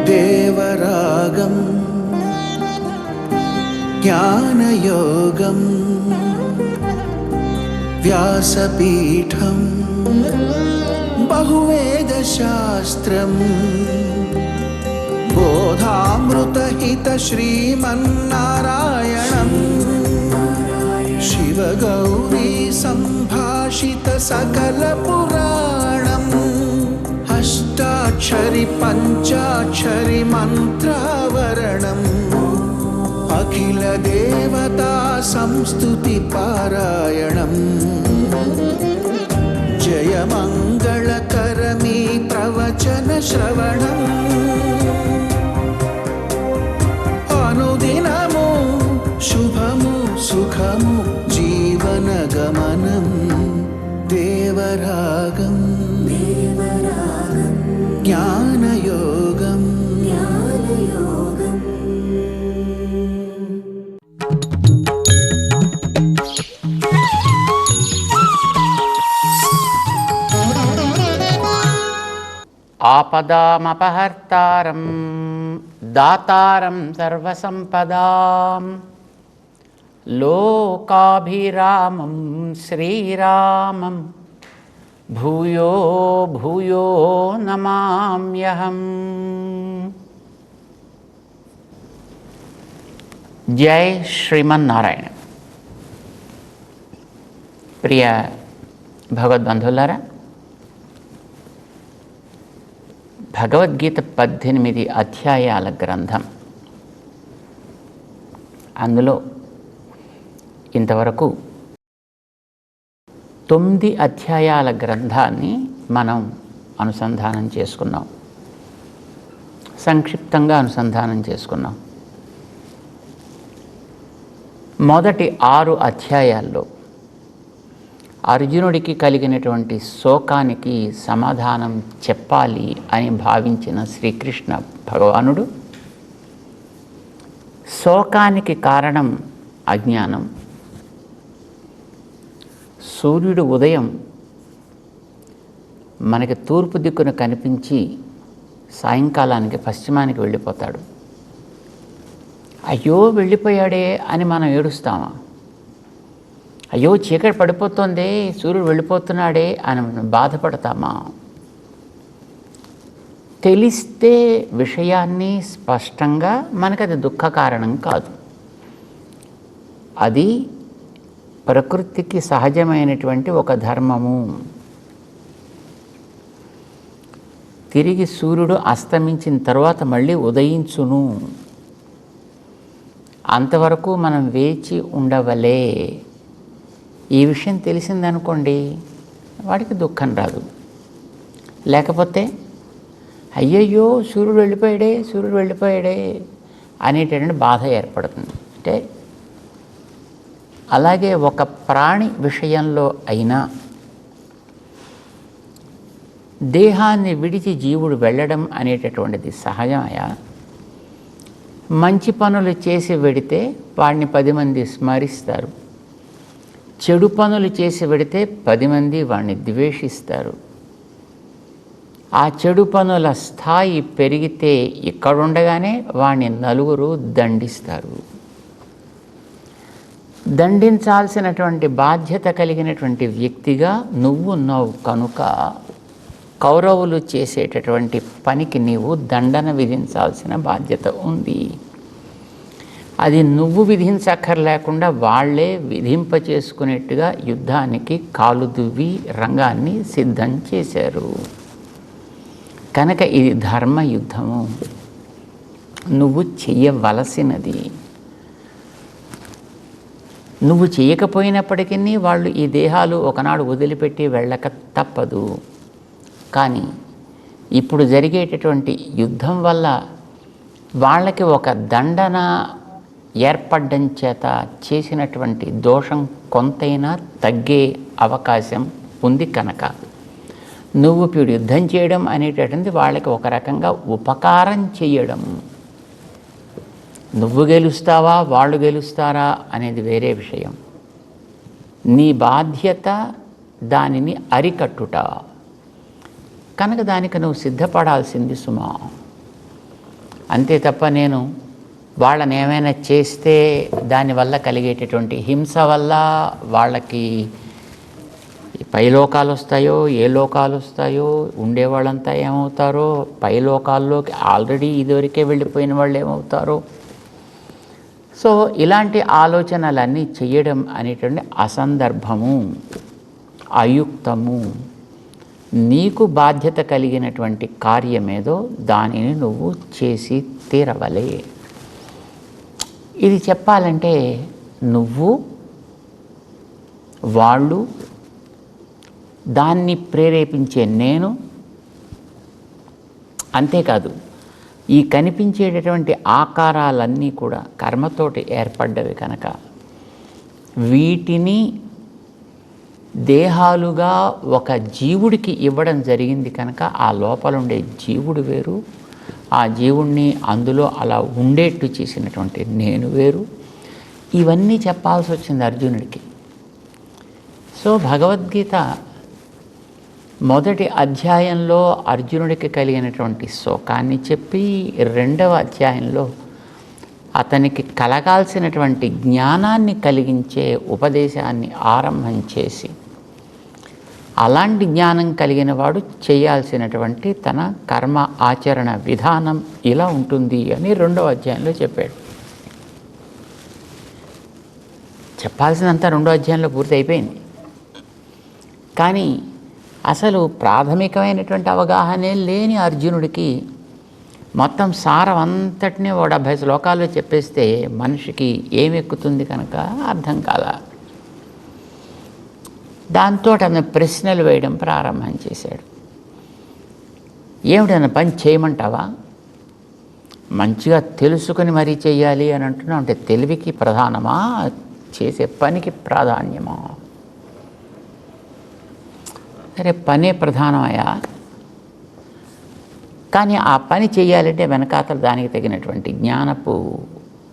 దేవరాగం జ్ఞానయోగం వ్యాసపీఠం బహువేదశాస్త్రం బోధామృతహిత శ్రీమన్నారాయణం శివగౌరీ సంభాషిత సకల పురాణం అష్టాక్షరి పంచాక్షరి మంత్రావరణం అఖిల దేవతా సంస్తుతి పారాయణం జయమంగళకరమీ ప్రవచన శ్రవణం అనుదినము శుభము సుఖము జీవన గమనం దేవరాగం జ్ఞానయోగం ఆపదామపహర్తారం దాతారం సర్వసంపదాం లోకాభిరామం శ్రీరామం భూయో భూయో నమామ్యహం. జై శ్రీమన్నారాయణ. ప్రియ భగవద్బంధువులారా, భగవద్గీత 18 అధ్యాయాల గ్రంథం. అందులో ఇంతవరకు 9 అధ్యాయాల గ్రంథాన్ని మనం అనుసంధానం చేసుకున్నాం, సంక్షిప్తంగా అనుసంధానం చేసుకున్నాం. మొదటి 6 అధ్యాయాల్లో అర్జునుడికి కలిగినటువంటి శోకానికి సమాధానం చెప్పాలి అని భావించిన శ్రీకృష్ణ భగవానుడు శోకానికి కారణం అజ్ఞానం. సూర్యుడు ఉదయం మనకి తూర్పు దిక్కున కనిపించి సాయంకాలానికి పశ్చిమానికి వెళ్ళిపోతాడు. అయ్యో వెళ్ళిపోయాడే అని మనం ఏడుస్తామా? అయ్యో చీకటి పడిపోతుందే, సూర్యుడు వెళ్ళిపోతున్నాడే అని మనం బాధపడతామా? తెలిస్తే విషయాన్ని స్పష్టంగా మనకది దుఃఖ కారణం కాదు. అది ప్రకృతికి సహజమైనటువంటి ఒక ధర్మము. తిరిగి సూర్యుడు అస్తమించిన తర్వాత మళ్ళీ ఉదయించును, అంతవరకు మనం వేచి ఉండవలే. ఈ విషయం తెలిసిందనుకోండి, వాడికి దుఃఖం రాదు. లేకపోతే అయ్యయ్యో సూర్యుడు వెళ్ళిపోయాడే అనేటటువంటి బాధ ఏర్పడుతుంది. అంటే అలాగే ఒక ప్రాణి విషయంలో అయినా దేహాన్ని విడిచి జీవుడు వెళ్ళడం అనేటటువంటిది సహజమయా? మంచి పనులు చేసి వెడితే వాడిని 10 మంది స్మరిస్తారు, చెడు పనులు చేసి వెడితే 10 మంది వాడిని ద్వేషిస్తారు. ఆ చెడు పనుల స్థాయి పెరిగితే ఇక్కడుండగానే వాడిని నలుగురు దండిస్తారు. దండించాల్సినటువంటి బాధ్యత కలిగినటువంటి వ్యక్తిగా నువ్వు ఉన్నావు కనుక కౌరవులు చేసేటటువంటి పనికి నీవు దండన విధించాల్సిన బాధ్యత ఉంది. అది నువ్వు విధించక్కర్లేకుండా వాళ్లే విధింపచేసుకునేట్టుగా యుద్ధానికి కాలు దువ్వి రంగాన్ని సిద్ధం చేశారు. కనుక ఇది ధర్మ యుద్ధము, నువ్వు చెయ్యవలసినది. నువ్వు చేయకపోయినప్పటికీ వాళ్ళు ఈ దేహాలు ఒకనాడు వదిలిపెట్టి వెళ్ళక తప్పదు. కానీ ఇప్పుడు జరిగేటటువంటి యుద్ధం వల్ల వాళ్ళకి ఒక దండన ఏర్పడడం చేత చేసినటువంటి దోషం కొంతైనా తగ్గే అవకాశం ఉంది. కనుక నువ్వు ఇప్పుడు యుద్ధం చేయడం అనేటటువంటిది వాళ్ళకి ఒక రకంగా ఉపకారం చేయడం. నువ్వు గెలుస్తావా వాళ్ళు గెలుస్తారా అనేది వేరే విషయం. నీ బాధ్యత దానిని అరికట్టుట. కనుక దానికి నువ్వు సిద్ధపడాల్సింది సుమా. అంతే తప్ప నేను వాళ్ళని ఏమైనా చేస్తే దానివల్ల కలిగేటటువంటి హింస వల్ల వాళ్ళకి పైలోకాలు వస్తాయో, ఏ లోకాలు వస్తాయో, ఉండేవాళ్ళంతా ఏమవుతారో, పైలోకాల్లోకి ఆల్రెడీ ఇదివరకే వెళ్ళిపోయిన వాళ్ళు ఏమవుతారో. సో ఇలాంటి ఆలోచనలన్నీ చేయడం అనేటువంటి అసందర్భము, అయుక్తము. నీకు బాధ్యత కలిగినటువంటి కార్యమేదో దానిని నువ్వు చేసి తీరవలే. ఇది చెప్పాలంటే నువ్వు, వాళ్ళు, దాన్ని ప్రేరేపించే నేను, అంతేకాదు ఈ కనిపించేటటువంటి ఆకారాలన్నీ కూడా కర్మతోటి ఏర్పడ్డవి కనుక వీటిని దేహాలుగా ఒక జీవుడికి ఇవ్వడం జరిగింది కనుక ఆ లోపల ఉండే జీవుడు వేరు, ఆ జీవుణ్ణి అందులో అలా ఉండేట్టు చేసినటువంటి నేను వేరు. ఇవన్నీ చెప్పాల్సి వచ్చింది అర్జునుడికి. సో భగవద్గీత మొదటి అధ్యాయంలో అర్జునుడికి కలిగినటువంటి శోకాన్ని చెప్పి, రెండవ అధ్యాయంలో అతనికి కలగాల్సినటువంటి జ్ఞానాన్ని కలిగించే ఉపదేశాన్ని ఆరంభం చేసి, అలాంటి జ్ఞానం కలిగిన వాడు చేయాల్సినటువంటి తన కర్మ ఆచరణ విధానం ఇలా ఉంటుంది అని రెండవ అధ్యాయంలో చెప్పాడు. చెప్పాల్సినంత రెండో అధ్యాయంలో పూర్తి అయిపోయింది. కానీ అసలు ప్రాథమికమైనటువంటి అవగాహనే లేని అర్జునుడికి మొత్తం సారం అంతటినీ 70 శ్లోకాల్లో చెప్పేస్తే మనిషికి ఏమెక్కుతుంది కనుక అర్థం కాల. దాంతో అతను ప్రశ్నలు వేయడం ప్రారంభం చేశాడు. ఏమిటన్న పని చేయమంటావా? మంచిగా తెలుసుకుని మరీ చేయాలి అని అంటున్నావు అంటే తెలివికి ప్రధానమా, చేసే పనికి ప్రాధాన్యమా? సరే, పనే ప్రధానమయ్యా, కానీ ఆ పని చేయాలంటే వెనకాతల దానికి తగినటువంటి జ్ఞానపు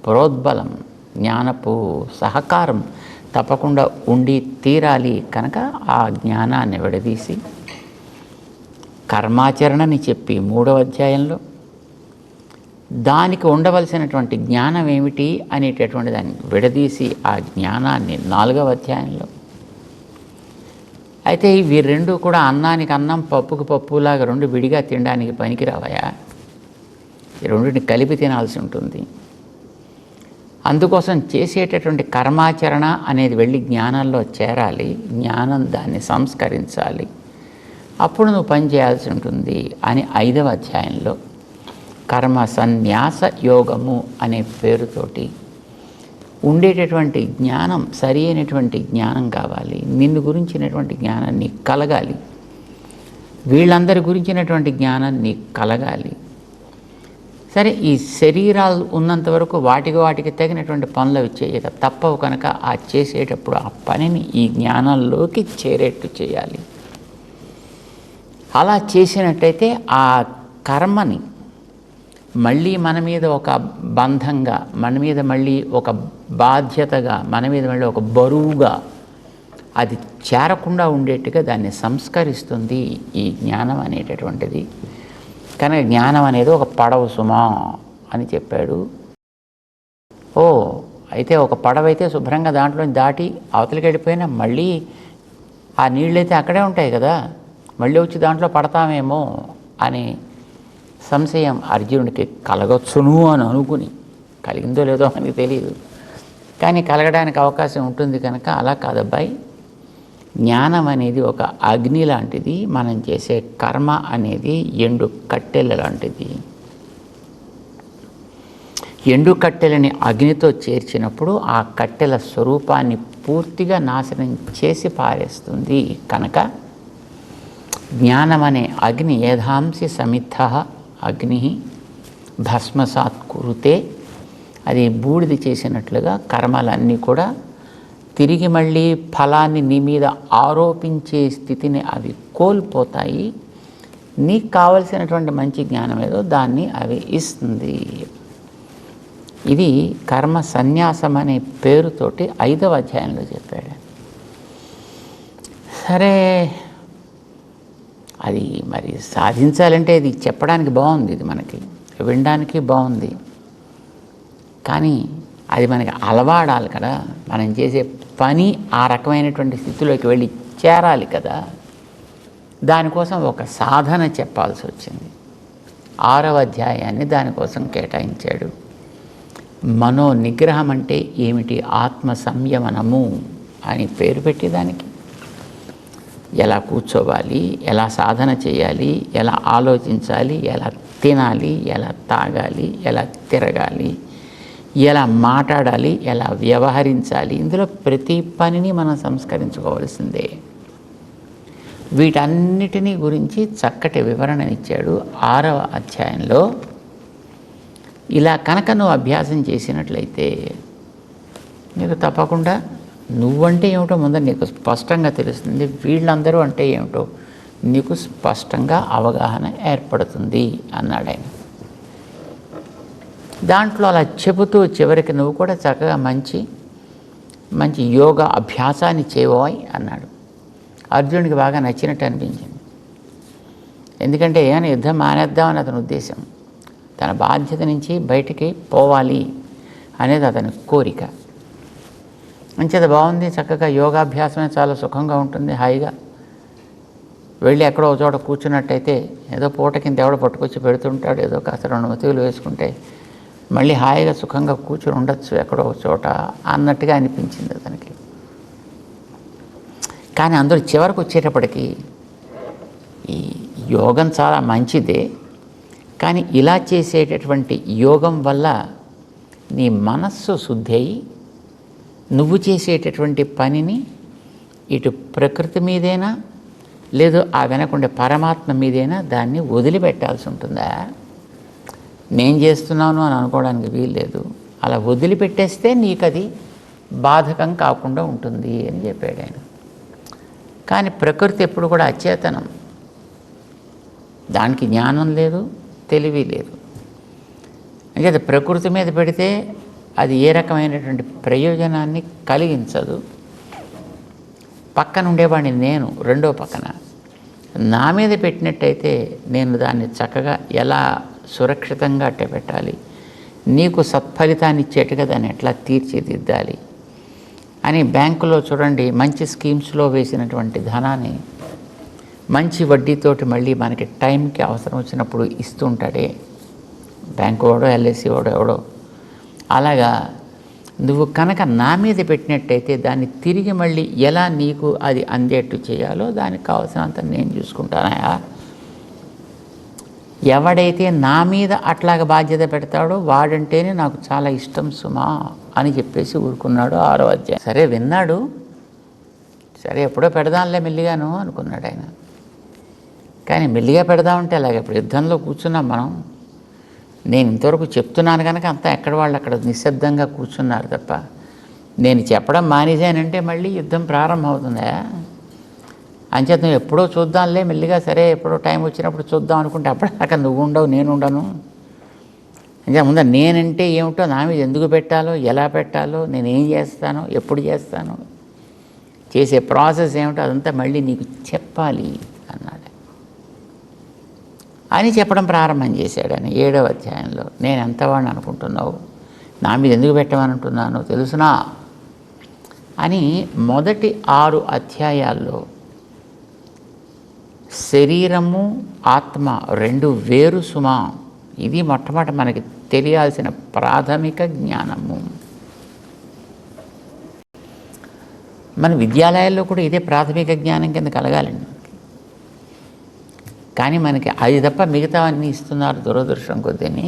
ప్రోద్బలం, జ్ఞానపు సహకారం తప్పకుండా ఉండి తీరాలి. కనుక ఆ జ్ఞానాన్ని విడదీసి కర్మాచరణని చెప్పి 3వ అధ్యాయంలో దానికి ఉండవలసినటువంటి జ్ఞానం ఏమిటి అనేటటువంటి దాన్ని విడదీసి ఆ జ్ఞానాన్ని 4వ అధ్యాయంలో. అయితే ఇవి రెండు కూడా అన్నానికి అన్నం, పప్పుకు పప్పులాగా రెండు విడిగా తినడానికి పనికిరావయా. ఈ రెండింటిని కలిపి తినాల్సి ఉంటుంది. అందుకోసం చేసేటటువంటి కర్మాచరణ అనేది వెళ్ళి జ్ఞానంలో చేరాలి, జ్ఞానం దాన్ని సంస్కరించాలి, అప్పుడు నువ్వు పని చేయాల్సి ఉంటుంది అని 5వ అధ్యాయంలో కర్మ సన్యాస యోగము అనే పేరుతోటి ఉండేటటువంటి జ్ఞానం సరి అయినటువంటి జ్ఞానం కావాలి. నిన్ను గురించినటువంటి జ్ఞానం నీకు కలగాలి, వీళ్ళందరి గురించినటువంటి జ్ఞానం నీకు కలగాలి. సరే, ఈ శరీరాలు ఉన్నంత వరకు వాటికి తగినటువంటి పనులు అవి చేయక తప్పవు కనుక ఆ చేసేటప్పుడు ఆ పనిని ఈ జ్ఞానంలోకి చేరేట్టు చేయాలి. అలా చేసినట్టయితే ఆ కర్మని మళ్ళీ మన మీద ఒక బంధంగా, మన మీద మళ్ళీ ఒక బాధ్యతగా, మన మీద మళ్ళీ ఒక బరువుగా అది చేరకుండా ఉండేట్టుగా దాన్ని సంస్కరిస్తుంది ఈ జ్ఞానం అనేటటువంటిది. కనుక జ్ఞానం అనేది ఒక పడవ సుమా అని చెప్పాడు. ఓ, అయితే ఒక పడవ అయితే శుభ్రంగా దాంట్లో దాటి అవతలికి వెళ్ళిపోయినా మళ్ళీ ఆ నీళ్ళైతే అక్కడే ఉంటాయి కదా, మళ్ళీ వచ్చి దాంట్లో పడతామేమో అని సంశయం అర్జునుడికి కలగొచ్చును అని అనుకుని, కలిగిందో లేదో మనకి తెలియదు, కానీ కలగడానికి అవకాశం ఉంటుంది కనుక అలా కాదబ్బాయి, జ్ఞానం అనేది ఒక అగ్ని లాంటిది, మనం చేసే కర్మ అనేది ఎండు కట్టెల లాంటిది. ఎండు కట్టెలని అగ్నితో చేర్చినప్పుడు ఆ కట్టెల స్వరూపాన్ని పూర్తిగా నాశనం చేసి పారేస్తుంది. కనుక జ్ఞానం అనే అగ్ని ఏధాంసి సమిద్ధ అగ్ని భస్మసాత్ కురుతే, అది బూడిద చేసినట్లుగా కర్మలన్నీ కూడా తిరిగి మళ్ళీ ఫలాన్ని నీ మీద ఆరోపించే స్థితిని అవి కోల్పోతాయి. నీకు కావలసినటువంటి మంచి జ్ఞానం ఏదో దాన్ని అవి ఇస్తుంది. ఇది కర్మ సన్యాసం అనే పేరుతోటి 5వ అధ్యాయంలో చెప్పాడు. సరే, అది మరి సాధించాలంటే ఇది చెప్పడానికి బాగుంది, ఇది మనకి వినడానికి బాగుంది, కానీ అది మనకి అలవాడాలి కదా. మనం చేసే పని ఆ రకమైనటువంటి స్థితిలోకి వెళ్ళి చేరాలి కదా. దానికోసం ఒక సాధన చెప్పాల్సి వచ్చింది. 6వ అధ్యాయాన్ని దానికోసం కేటాయించాడు. మనో నిగ్రహం అంటే ఏమిటి? ఆత్మ సంయమనము అని పేరు పెట్టి దానికి ఎలా కూర్చోవాలి, ఎలా సాధన చేయాలి, ఎలా ఆలోచించాలి, ఎలా తినాలి, ఎలా తాగాలి, ఎలా తిరగాలి, ఎలా మాట్లాడాలి, ఎలా వ్యవహరించాలి, ఇందులో ప్రతి పనిని మనం సంస్కరించుకోవాల్సిందే. వీటన్నిటినీ గురించి చక్కటి వివరణనిచ్చాడు 6వ అధ్యాయంలో. ఇలా కనుక నువ్వు అభ్యాసం చేసినట్లయితే నీకు తప్పకుండా నువ్వంటే ఏమిటో ముందర నీకు స్పష్టంగా తెలుస్తుంది, వీళ్ళందరూ అంటే ఏమిటో నీకు స్పష్టంగా అవగాహన ఏర్పడుతుంది అన్నాడు ఆయన. దాంట్లో అలా చెబుతూ చివరికి నువ్వు కూడా చక్కగా మంచి మంచి యోగా అభ్యాసాన్ని చేయబోయ్ అన్నాడు. అర్జునుడికి బాగా నచ్చినట్టు అనిపించింది. ఎందుకంటే ఏమైనా యుద్ధం మానేద్దామని అతని ఉద్దేశం, తన బాధ్యత నుంచి బయటికి పోవాలి అనేది అతని కోరిక. మంచిది, బాగుంది, చక్కగా యోగాభ్యాసమే చాలా సుఖంగా ఉంటుంది. హాయిగా వెళ్ళి ఎక్కడో ఒక చోట కూర్చున్నట్టయితే ఏదో పూట కింద ఎవడో పట్టుకొచ్చి పెడుతుంటాడు, ఏదో కాస్త 2 మెతుకులు వేసుకుంటే మళ్ళీ హాయిగా సుఖంగా కూర్చుని ఉండొచ్చు ఎక్కడో ఒక చోట అన్నట్టుగా అనిపించింది అతనికి. కానీ అందరూ చివరికి వచ్చేటప్పటికి ఈ యోగం చాలా మంచిదే, కానీ ఇలా చేసేటటువంటి యోగం వల్ల నీ మనస్సు శుద్ధి అయి నువ్వు చేసేటటువంటి పనిని ఇటు ప్రకృతి మీదైనా లేదు ఆ వెనకుండే పరమాత్మ మీదైనా దాన్ని వదిలిపెట్టాల్సి ఉంటుందా? నేను చేస్తున్నాను అని అనుకోవడానికి వీల్లేదు. అలా వదిలిపెట్టేస్తే నీకు అది బాధకం కాకుండా ఉంటుంది అని చెప్పాడు ఆయన. కానీ ప్రకృతి ఎప్పుడు కూడా అచేతనం, దానికి జ్ఞానం లేదు, తెలివి లేదు. అంటే ప్రకృతి మీద పెడితే అది ఏ రకమైనటువంటి ప్రయోజనాన్ని కలిగించదు. పక్కన ఉండేవాడిని నేను రెండో పక్కన నా మీద పెట్టినట్టయితే నేను దాన్ని చక్కగా ఎలా సురక్షితంగా అట్టే పెట్టాలి, నీకు సత్ఫలితాన్ని ఇచ్చేట్టుగా దాన్ని ఎట్లా తీర్చిదిద్దాలి అని బ్యాంకులో చూడండి మంచి స్కీమ్స్లో వేసినటువంటి ధనాన్ని మంచి వడ్డీతోటి మళ్ళీ మనకి టైంకి అవసరం వచ్చినప్పుడు ఇస్తూ ఉంటాడే బ్యాంకు వాడో ఎల్ఐసి వాడో ఎవడో. అలాగా నువ్వు కనుక నా మీద పెట్టినట్టయితే దాన్ని తిరిగి మళ్ళీ ఎలా నీకు అది అందేట్టు చేయాలో దానికి కావాల్సినంత నేను చూసుకుంటానయా. ఎవడైతే నా మీద అట్లాగ బాధ్యత పెడతాడో వాడంటేనే నాకు చాలా ఇష్టం సుమా అని చెప్పేసి ఊరుకున్నాడు 6వ అధ్యాయం. సరే విన్నాడు, సరే ఎప్పుడో పెడదాంలే మెల్లిగాను అనుకున్నాడు ఆయన. కానీ మెల్లిగా పెడదామంటే అలాగే ఇప్పుడు యుద్ధంలో కూర్చున్నాం మనం. నేను ఇంతవరకు చెప్తున్నాను కనుక అంతా ఎక్కడ వాళ్ళు అక్కడ నిశ్శబ్దంగా కూర్చున్నారు తప్ప నేను చెప్పడం మానేశానంటే మళ్ళీ యుద్ధం ప్రారంభం అవుతుందా? అంచేత నువ్వు ఎప్పుడో చూద్దాంలే మెల్లిగా, సరే ఎప్పుడో టైం వచ్చినప్పుడు చూద్దాం అనుకుంటే అప్పటిదాకా నువ్వు ఉండవు నేను ఉండను. ఇంకా ముందు నేనంటే ఏమిటో, నా మీద ఎందుకు పెట్టాలో, ఎలా పెట్టాలో, నేనేం చేస్తానో, ఎప్పుడు చేస్తానో, చేసే ప్రాసెస్ ఏమిటో అదంతా మళ్ళీ నీకు చెప్పాలి అన్నాడు అని చెప్పడం ప్రారంభం చేశాడు అని 7వ అధ్యాయంలో. నేను ఎంతవాడిని అనుకుంటున్నావు, నా మీద ఎందుకు పెట్టమనుంటున్నానో తెలుసునా అని మొదటి 6 అధ్యాయాల్లో శరీరము ఆత్మ 2 వేరు సుమా. ఇది మొట్టమొదటి మనకి తెలియాల్సిన ప్రాథమిక జ్ఞానము. మన విద్యాలయాల్లో కూడా ఇదే ప్రాథమిక జ్ఞానం కింద కలగాలండి. కానీ మనకి అది తప్ప మిగతావన్నీ ఇస్తున్నారు దురదృష్టం కొద్దిని.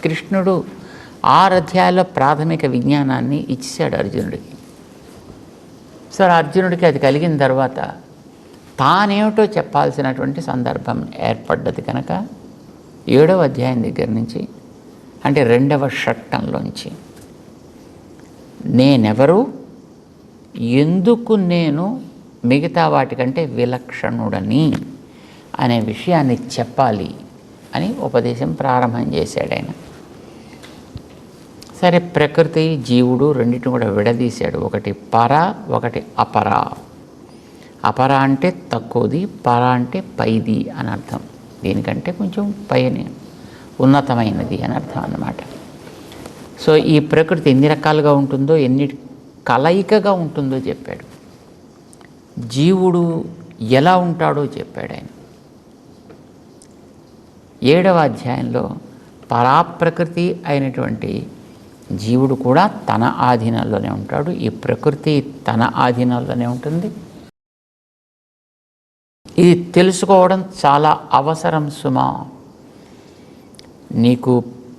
కృష్ణుడు 6 అధ్యాయాల్లో ప్రాథమిక విజ్ఞానాన్ని ఇచ్చాడు అర్జునుడికి. సో అర్జునుడికి అది కలిగిన తర్వాత తానేమిటో చెప్పాల్సినటువంటి సందర్భం ఏర్పడ్డది కనుక 7వ అధ్యాయం దగ్గర నుంచి అంటే 2వ షట్టంలోంచి నేనెవరు, ఎందుకు నేను మిగతా వాటికంటే విలక్షణుడని అనే విషయాన్ని చెప్పాలి అని ఉపదేశం ప్రారంభం చేశాడు ఆయన. సరే ప్రకృతి జీవుడు రెండింటిని కూడా విడదీశాడు. ఒకటి పర, ఒకటి అపర. అపర అంటే తక్కువది, పర అంటే పైది అని అర్థం. దీనికంటే కొంచెం పైన ఉన్నతమైనది అని అర్థం అన్నమాట. సో ఈ ప్రకృతి ఎన్ని రకాలుగా ఉంటుందో, ఎన్ని కలయికగా ఉంటుందో చెప్పాడు. జీవుడు ఎలా ఉంటాడో చెప్పాడు ఆయన. 7వ అధ్యాయంలో పరాప్రకృతి అయినటువంటి జీవుడు కూడా తన ఆధీనంలోనే ఉంటాడు, ఈ ప్రకృతి తన ఆధీనంలోనే ఉంటుంది. ఇది తెలుసుకోవడం చాలా అవసరం సుమా. నీకు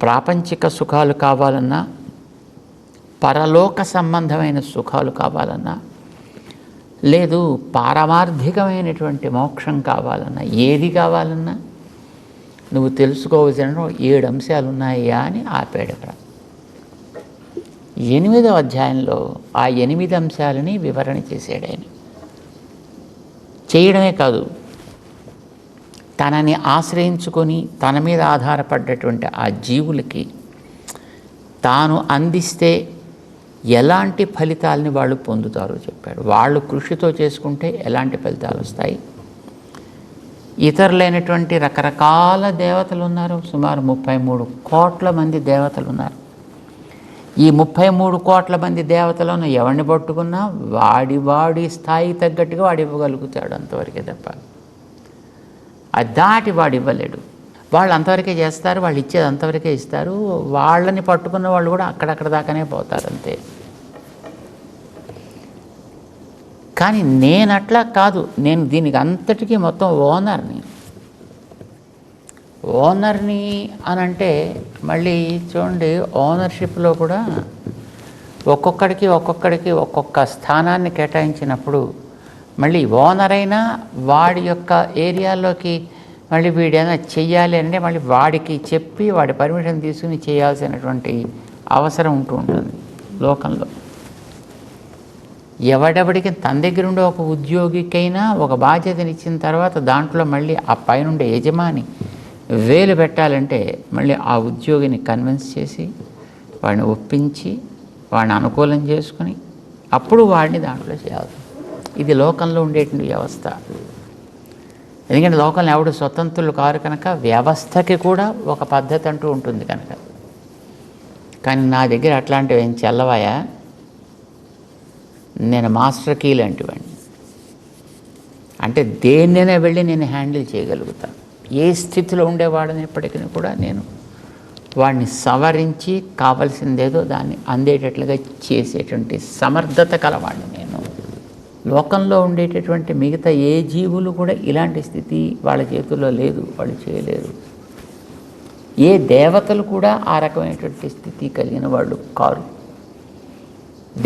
ప్రాపంచిక సుఖాలు కావాలన్నా, పరలోక సంబంధమైన సుఖాలు కావాలన్నా, లేదు పారమార్థికమైనటువంటి మోక్షం కావాలన్నా, ఏది కావాలన్నా నువ్వు తెలుసుకోవాల్సిన 7 అంశాలు ఉన్నాయా అని ఆపాడు అక్కడ. 8వ అధ్యాయంలో ఆ 8 అంశాలని వివరణ చేశాడు ఆయన. చేయడమే కాదు, తనని ఆశ్రయించుకొని తన మీద ఆధారపడ్డటువంటి ఆ జీవులకి తాను అందిస్తే ఎలాంటి ఫలితాలని వాళ్ళు పొందుతారో చెప్పాడు. వాళ్ళు కృషితో చేసుకుంటే ఎలాంటి ఫలితాలు వస్తాయి. ఇతరులైనటువంటి రకరకాల దేవతలు ఉన్నారు. సుమారు 33 కోట్ల మంది దేవతలు ఉన్నారు. ఈ 33 కోట్ల మంది దేవతలను ఎవరిని పట్టుకున్నా వాడి స్థాయి తగ్గట్టుగా వాడు ఇవ్వగలుగుతాడు, అంతవరకే తప్ప అది దాటి వాడు ఇవ్వలేడు. వాళ్ళు అంతవరకే చేస్తారు, వాళ్ళు ఇచ్చేది అంతవరకే ఇస్తారు. వాళ్ళని పట్టుకున్న వాళ్ళు కూడా అక్కడక్కడ దాకానే పోతారు, అంతే. కానీ నేను అట్లా కాదు, నేను దీనికి అంతటికీ మొత్తం ఓనర్ని అని అంటే మళ్ళీ చూడండి, ఓనర్షిప్లో కూడా ఒక్కొక్కడికి ఒక్కొక్క స్థానాన్ని కేటాయించినప్పుడు మళ్ళీ ఓనర్ అయినా వాడి యొక్క ఏరియాలోకి మళ్ళీ వీడైనా చెయ్యాలి అంటే మళ్ళీ వాడికి చెప్పి వాడి పర్మిషన్ తీసుకుని చేయాల్సినటువంటి అవసరం ఉంటుంది లోకంలో. ఎవడెవడికి తన దగ్గర ఉండే ఒక ఉద్యోగికైనా ఒక బాధ్యతనిచ్చిన తర్వాత దాంట్లో మళ్ళీ ఆ పైనుండే యజమాని వేలు పెట్టాలంటే మళ్ళీ ఆ ఉద్యోగిని కన్విన్స్ చేసి వాడిని ఒప్పించి వాడిని అనుకూలం చేసుకుని అప్పుడు వాడిని దాంట్లో చేయాలి. ఇది లోకంలో ఉండేటువంటి వ్యవస్థ. ఎందుకంటే లోకంలో ఎవడు స్వతంత్రులు కారు కనుక వ్యవస్థకి కూడా ఒక పద్ధతి అంటూ ఉంటుంది కనుక. కానీ నా దగ్గర అట్లాంటివి ఏం చెల్లవాయా, నేను మాస్టర్ కీ లాంటివాడిని. అంటే దేన్నైనా వెళ్ళి నేను హ్యాండిల్ చేయగలుగుతాను. ఏ స్థితిలో ఉండేవాడిని ఎప్పటికీ కూడా నేను వాడిని సవరించి కావలసిందేదో దాన్ని అందేటట్లుగా చేసేటువంటి సమర్థత కలవాడిని నేను. లోకంలో ఉండేటటువంటి మిగతా ఏ జీవులు కూడా ఇలాంటి స్థితి వాళ్ళ చేతుల్లో లేదు, వాళ్ళు చేయలేరు. ఏ దేవతలు కూడా ఆ రకమైనటువంటి స్థితి కలిగిన వాళ్ళు కారు.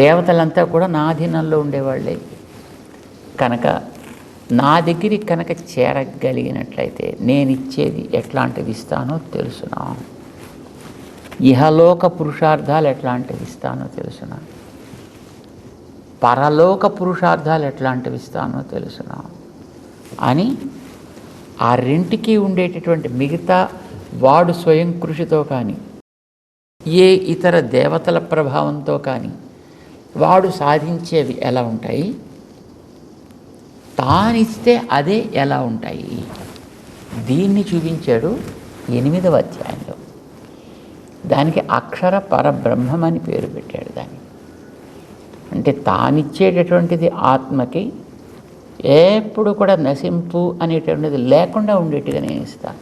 దేవతలంతా కూడా నా అధీనంలో ఉండేవాళ్ళే కనుక నా దగ్గరికి కనుక చేరగలిగినట్లయితే నేను ఇచ్చేది ఎట్లాంటివి ఇస్తానో తెలుసునా, ఇహలోక పురుషార్థాలు ఎట్లాంటివి ఇస్తానో తెలుసునా, పరలోక పురుషార్థాలు ఎట్లాంటివి ఇస్తానో తెలుసునా అని ఆ రెంటికి ఉండేటటువంటి మిగతా వాడు స్వయం కృషితో కానీ ఏ ఇతర దేవతల ప్రభావంతో కానీ వాడు సాధించేవి ఎలా ఉంటాయి, తానిస్తే అదే ఎలా ఉంటాయి, దీన్ని చూపించాడు 8వ అధ్యాయంలో. దానికి అక్షర పరబ్రహ్మం అని పేరు పెట్టాడు. దాన్ని అంటే తానిచ్చేటటువంటిది ఆత్మకి ఎప్పుడు కూడా నశింపు అనేటువంటిది లేకుండా ఉండేట్టుగా నేను ఇస్తాను.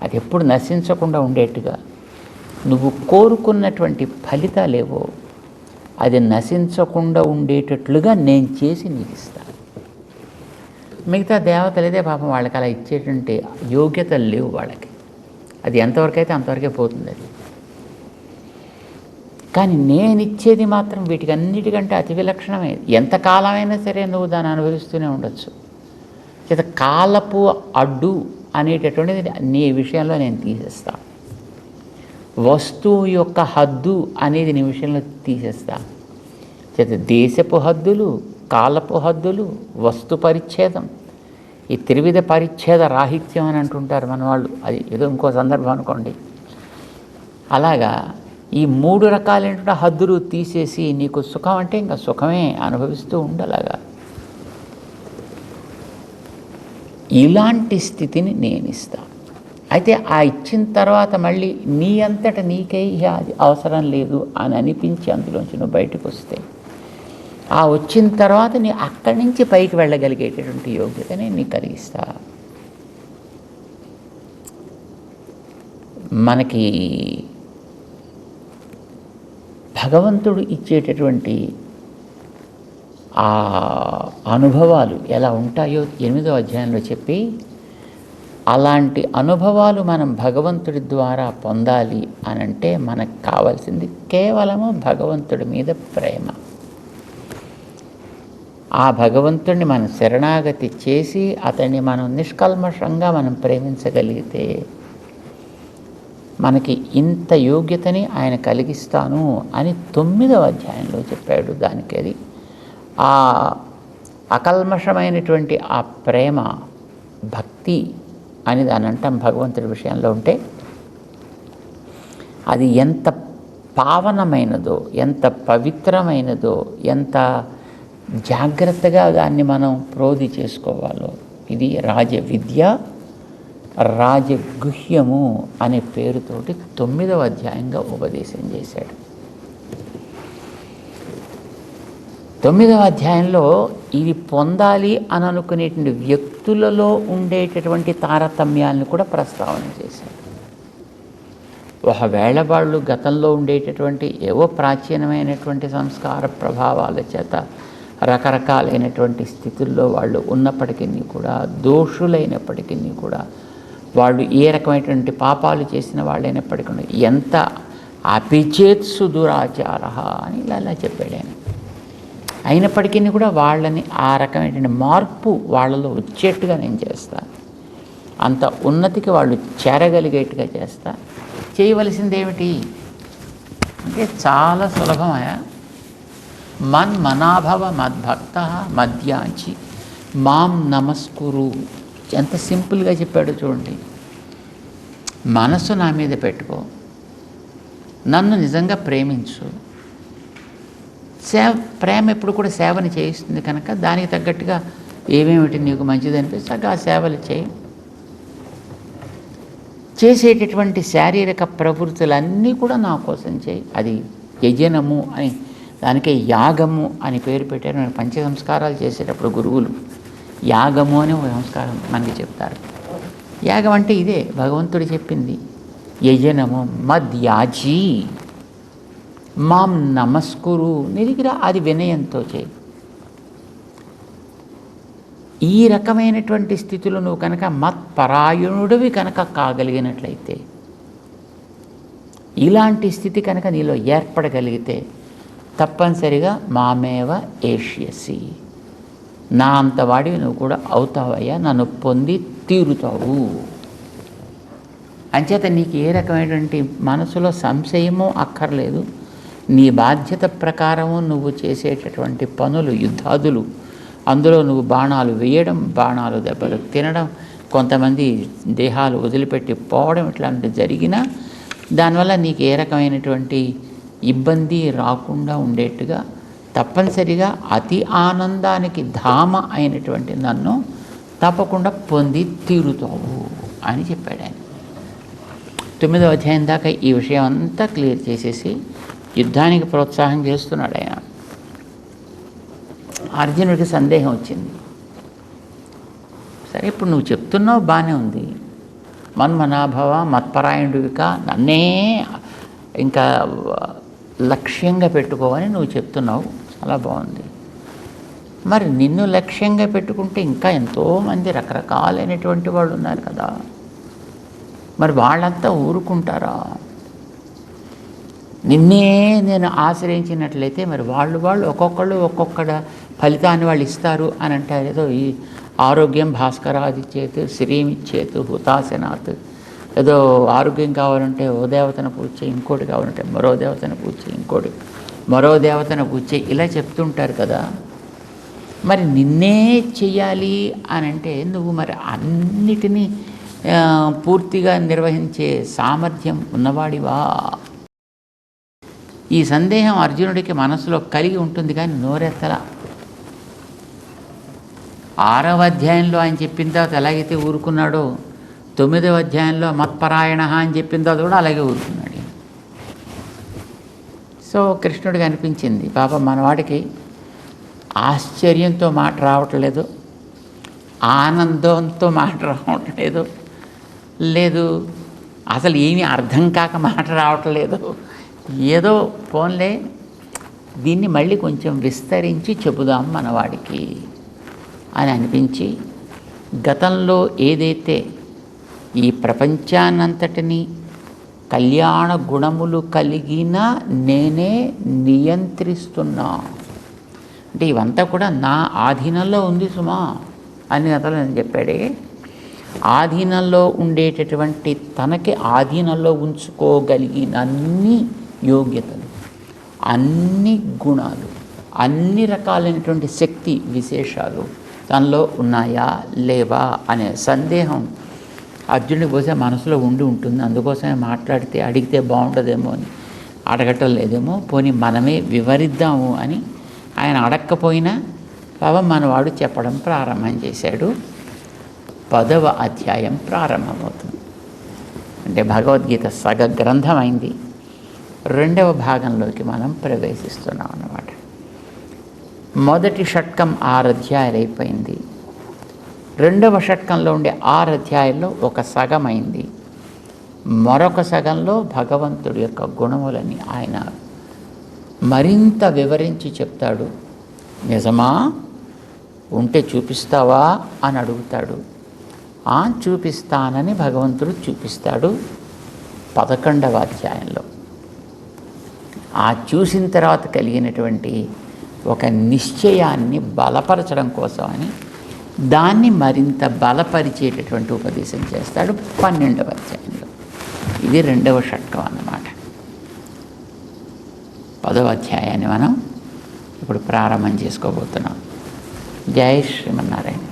అది ఎప్పుడు నశించకుండా ఉండేట్టుగా నువ్వు కోరుకున్నటువంటి ఫలితాలేవో అది నశించకుండా ఉండేటట్లుగా నేను చేసి నీకు ఇస్తాను. మిగతా దేవతలైతే పాపం వాళ్ళకి అలా ఇచ్చేటువంటి యోగ్యతలు లేవు వాళ్ళకి. అది ఎంతవరకు అయితే అంతవరకే పోతుంది అది. కానీ నేను ఇచ్చేది మాత్రం వీటికి అన్నిటికంటే అతి విలక్షణమే. ఎంతకాలమైనా సరే నువ్వు దాన్ని అనుభవిస్తూనే ఉండొచ్చు. చేత కాలపు అడ్డు అనేటటువంటిది నీ విషయంలో నేను తీసేస్తాను. వస్తువు యొక్క హద్దు అనేది నీ విషయంలో తీసేస్తాను. చేత దేశపు హద్దులు, కాలపు హద్దులు, వస్తు పరిచ్ఛేదం, ఈ త్రివిధ పరిచ్ఛేద రాహిత్యం అని అంటుంటారు మన వాళ్ళు. అది ఏదో ఇంకో సందర్భం అనుకోండి. అలాగా ఈ 3 రకాలైన హద్దులు తీసేసి నీకు సుఖం అంటే ఇంకా సుఖమే అనుభవిస్తూ ఉండలాగా ఇలాంటి స్థితిని నేను ఇస్తాను. అయితే ఆ ఇచ్చిన తర్వాత మళ్ళీ నీ అంతట నీకే అది అవసరం లేదు అని అనిపించి అందులోంచి నువ్వు బయటకు వస్తే, ఆ వచ్చిన తర్వాత నీ అక్కడి నుంచి పైకి వెళ్ళగలిగేటటువంటి యోగ్యతని నీకు కలిగిస్తా. మనకి భగవంతుడు ఇచ్చేటటువంటి ఆ అనుభవాలు ఎలా ఉంటాయో 8వ అధ్యాయంలో చెప్పి, అలాంటి అనుభవాలు మనం భగవంతుడి ద్వారా పొందాలి అనంటే మనకు కావాల్సింది కేవలము భగవంతుడి మీద ప్రేమ. ఆ భగవంతుడిని మనం శరణాగతి చేసి అతన్ని మనం నిష్కల్మషంగా మనం ప్రేమించగలిగితే మనకి ఇంత యోగ్యతని ఆయన కలిగిస్తాను అని 9వ అధ్యాయంలో చెప్పాడు. దానికి అది ఆ అకల్మషమైనటువంటి ఆ ప్రేమ, భక్తి అని దాని అంటాం భగవంతుడి విషయంలో. ఉంటే అది ఎంత పావనమైనదో, ఎంత పవిత్రమైనదో, ఎంత జాగ్రత్తగా దాన్ని మనం ప్రోధి చేసుకోవాలో. ఇది రాజ విద్య, రాజగుహ్యము అనే పేరుతోటి 9వ అధ్యాయంగా ఉపదేశం చేశాడు. 9వ అధ్యాయంలో ఇది పొందాలి అని అనుకునేటువంటి వ్యక్తులలో ఉండేటటువంటి తారతమ్యాలను కూడా ప్రస్తావన చేశాడు. ఒకవేళ వాళ్ళు గతంలో ఉండేటటువంటి ఏవో ప్రాచీనమైనటువంటి సంస్కార ప్రభావాల చేత రకరకాలైనటువంటి స్థితుల్లో వాళ్ళు ఉన్నప్పటికీ కూడా, దోషులైనప్పటికీ కూడా, వాళ్ళు ఏ రకమైనటువంటి పాపాలు చేసిన వాళ్ళైనప్పటికీ ఎంత అపిచేత్సు దురాచార అని ఇలా చెప్పాడు ఆయన. అయినప్పటికీ కూడా వాళ్ళని ఆ రకమైనటువంటి మార్పు వాళ్ళలో వచ్చేట్టుగా నేను చేస్తాను. అంత ఉన్నతికి వాళ్ళు చేరగలిగేట్టుగా చేస్తా. చేయవలసింది ఏమిటి అంటే చాలా సులభమయా. మన్మనాభవ మద్భక్త మధ్యాంచి మాం నమస్కురు. ఎంత సింపుల్గా చెప్పాడో చూడండి. మనసు నా మీద పెట్టుకో, నన్ను నిజంగా ప్రేమించు. ప్రేమ ఎప్పుడు కూడా సేవని చేయిస్తుంది కనుక దానికి తగ్గట్టుగా ఏమేమిటి నీకు మంచిది అనిపిస్తే ఆ సేవలు చేయి. చేసేటటువంటి శారీరక ప్రవృత్తులన్నీ కూడా నా కోసం చేయి. అది యజనము అని, దానికే యాగము అని పేరు పెట్టారు. నేను పంచ సంస్కారాలు చేసేటప్పుడు గురువులు యాగము అని ఒక సంస్కారం మనకి చెప్తారు. యాగం అంటే ఇదే భగవంతుడు చెప్పింది. యజనము మద్యాజీ మాం నమస్కురు. నిరిగిరా, అది వినయంతో చేయి. ఈ రకమైనటువంటి స్థితిలో నువ్వు కనుక మత్పరాయణుడివి కనుక కాగలిగినట్లయితే, ఇలాంటి స్థితి కనుక నీలో ఏర్పడగలిగితే తప్పనిసరిగా మామేవ ఏష్యసి, నా అంతవాడివి నువ్వు కూడా అవుతావయ్యా, నన్ను పొంది తీరుతావు. అంచేత నీకు ఏ రకమైనటువంటి మనసులో సంశయమో అక్కర్లేదు. నీ బాధ్యత ప్రకారము నువ్వు చేసేటటువంటి పనులు, యుద్ధాదులు, అందులో నువ్వు బాణాలు వేయడం, బాణాలు దెబ్బలు తినడం, కొంతమంది దేహాలు వదిలిపెట్టి పోవడం, ఇట్లాంటివి జరిగినా దానివల్ల నీకు ఏ రకమైనటువంటి ఇబ్బంది రాకుండా ఉండేట్టుగా తప్పనిసరిగా అతి ఆనందానికి ధామ అయినటువంటి నన్ను తప్పకుండా పొంది తీరుతావు అని చెప్పాడు ఆయన. 9వ అధ్యాయం దాకా ఈ విషయం అంతా క్లియర్ చేసేసి యుద్ధానికి ప్రోత్సాహం చేస్తున్నాడు ఆయన. అర్జునుడికి సందేహం వచ్చింది. సరే, ఇప్పుడు నువ్వు చెప్తున్నావు బాగానే ఉంది. మన్మనాభవ మత్పరాయణుడివిక, నన్నే ఇంకా లక్ష్యంగా పెట్టుకోవని నువ్వు చెప్తున్నావు, చాలా బాగుంది. మరి నిన్ను లక్ష్యంగా పెట్టుకుంటే ఇంకా ఎంతోమంది రకరకాలైనటువంటి వాళ్ళు ఉన్నారు కదా, మరి వాళ్ళంతా ఊరుకుంటారా? నిన్నే నేను ఆశ్రయించినట్లయితే మరి వాళ్ళు ఒక్కొక్కళ్ళు ఒక్కొక్కడ ఫలితాన్ని వాళ్ళు ఇస్తారు అని అంటారు. ఏదో ఈ ఆరోగ్యం భాస్కరాది చేతు శ్రీమిచ్చేతు హుతాసనాత్, ఏదో ఆరోగ్యం కావాలంటే ఓ దేవతను పూజ చేయి, ఇంకోటి కావాలంటే మరో దేవతను పూజ చేయి, ఇంకోటి మరో దేవతను పూజ చేయి, ఇలా చెప్తుంటారు కదా. మరి నిన్నే చెయ్యాలి అని అంటే నువ్వు మరి అన్నిటినీ పూర్తిగా నిర్వహించే సామర్థ్యం ఉన్నవాడివా? ఈ సందేహం అర్జునుడికి మనసులో కలిగి ఉంటుంది, కానీ నోరెత్తలా. 6వ అధ్యాయంలో ఆయన చెప్పిన తర్వాత ఎలాగైతే ఊరుకున్నాడో 9వ అధ్యాయంలో మత్పరాయణ అని చెప్పిన తర్వాత కూడా అలాగే ఊరుకున్నాడు. సో కృష్ణుడికి అనిపించింది, పాపం మనవాడికి ఆశ్చర్యంతో మాట రావట్లేదు, ఆనందంతో మాట రావట్లేదు, లేదు అసలు ఏమీ అర్థం కాక మాట రావట్లేదు, ఏదో ఫోన్లే దీన్ని మళ్ళీ కొంచెం విస్తరించి చెబుదాం మనవాడికి అని అనిపించి, గతంలో ఏదైతే ఈ ప్రపంచాన్నంతటినీ కళ్యాణ గుణములు కలిగిన నేనే నియంత్రిస్తున్నా, అంటే ఇవంతా కూడా నా ఆధీనంలో ఉంది సుమా అని అతను చెప్పాడే. ఆధీనంలో ఉండేటటువంటి తనకి ఆధీనంలో ఉంచుకోగలిగిన అన్ని యోగ్యతలు, అన్ని గుణాలు, అన్ని రకాలైనటువంటి శక్తి విశేషాలు తనలో ఉన్నాయా లేవా అనే సందేహం అర్జునుడి బహుశా మనసులో ఉంటుంది. అందుకోసమే మాట్లాడితే అడిగితే బాగుంటుందేమో అని అడగటం లేదేమో, పోనీ మనమే వివరిద్దాము అని ఆయన అడక్కపోయినా పాపం మనవాడు చెప్పడం ప్రారంభం చేశాడు. 10వ అధ్యాయం ప్రారంభమవుతుంది. అంటే భగవద్గీత సగ గ్రంథమైంది. 2వ భాగంలోకి మనం ప్రవేశిస్తున్నాం అన్నమాట. మొదటి షట్కం 6 అధ్యాయాలు అయిపోయింది. 2వ షట్కంలో ఉండే 6 అధ్యాయాల్లో ఒక సగమైంది. మరొక సగంలో భగవంతుడి యొక్క గుణములని ఆయన మరింత వివరించి చెప్తాడు. నిజమా, ఉంటే చూపిస్తావా అని అడుగుతాడు. చూపిస్తానని భగవంతుడు చూపిస్తాడు 11వ అధ్యాయంలో. చూసిన తర్వాత కలిగినటువంటి ఒక నిశ్చయాన్ని బలపరచడం కోసమని దాన్ని మరింత బలపరిచేటటువంటి ఉపదేశం చేస్తాడు 12వ అధ్యాయంలో. ఇది 2వ షట్కం అన్నమాట. 10వ అధ్యాయాన్ని మనం ఇప్పుడు ప్రారంభం చేసుకోబోతున్నాం. జై శ్రీమన్నారాయణ.